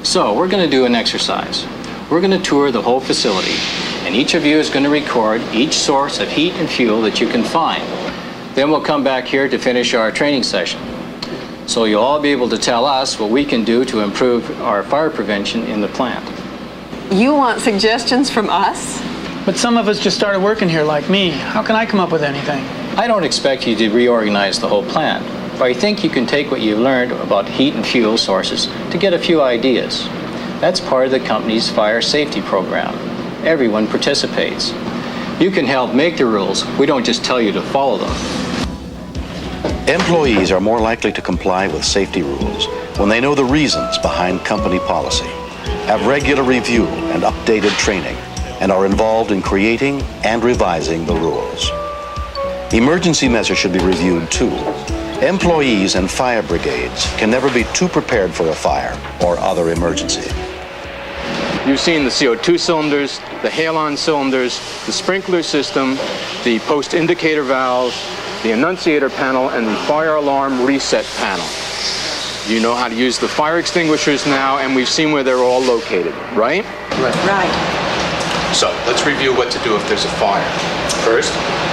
So we're going to do an exercise. We're going to tour the whole facility, and each of you is going to record each source of heat and fuel that you can find. Then we'll come back here to finish our training session. So you'll all be able to tell us what we can do to improve our fire prevention in the plant. You want suggestions from us? But some of us just started working here like me. How can I come up with anything? I don't expect you to reorganize the whole plant, but I think you can take what you've learned about heat and fuel sources to get a few ideas. That's part of the company's fire safety program. Everyone participates. You can help make the rules. We don't just tell you to follow them. Employees are more likely to comply with safety rules when they know the reasons behind company policy, have regular review and updated training, and are involved in creating and revising the rules. Emergency measures should be reviewed too. Employees and fire brigades can never be too prepared for a fire or other emergency. You've seen the CO2 cylinders, the halon cylinders, the sprinkler system, the post indicator valve, the annunciator panel, and the fire alarm reset panel. You know how to use the fire extinguishers now, and we've seen where they're all located, right? Right. So let's review what to do if there's a fire. First,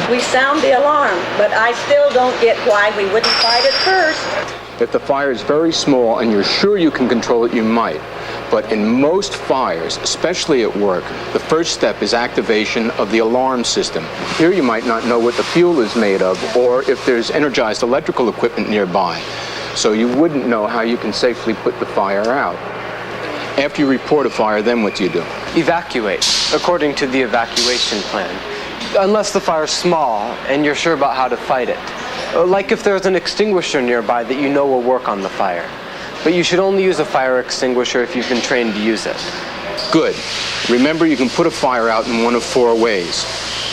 we sound the alarm, but I still don't get why we wouldn't fight it first. if the fire is very small and you're sure you can control it, you might. But in most fires, especially at work, the first step is activation of the alarm system. Here you might not know what the fuel is made of or if there's energized electrical equipment nearby. So you wouldn't know how you can safely put the fire out. After you report a fire, then what do you do? Evacuate, according to the evacuation plan. Unless the fire's small and you're sure about how to fight it. Like if there's an extinguisher nearby that you know will work on the fire. But you should only use a fire extinguisher if you've been trained to use it. Good. Remember, you can put a fire out in one of four ways.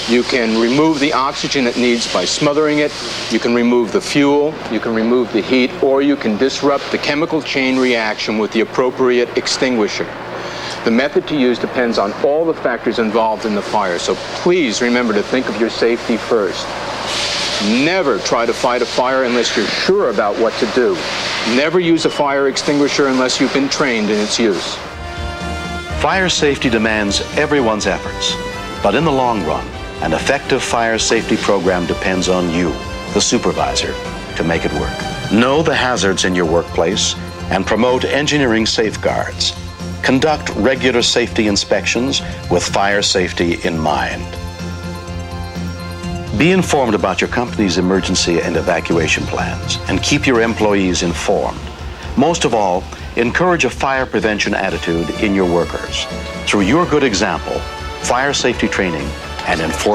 You can remove the oxygen it needs by smothering it, you can remove the fuel, you can remove the heat, or you can disrupt the chemical chain reaction with the appropriate extinguisher. The method to use depends on all the factors involved in the fire, so please remember to think of your safety first. Never try to fight a fire unless you're sure about what to do. Never use a fire extinguisher unless you've been trained in its use. Fire safety demands everyone's efforts, but in the long run, an effective fire safety program depends on you, the supervisor, to make it work. Know the hazards in your workplace and promote engineering safeguards. Conduct regular safety inspections with fire safety in mind. Be informed about your company's emergency and evacuation plans and keep your employees informed. Most of all, encourage a fire prevention attitude in your workers. Through your good example, fire safety training, and enforcement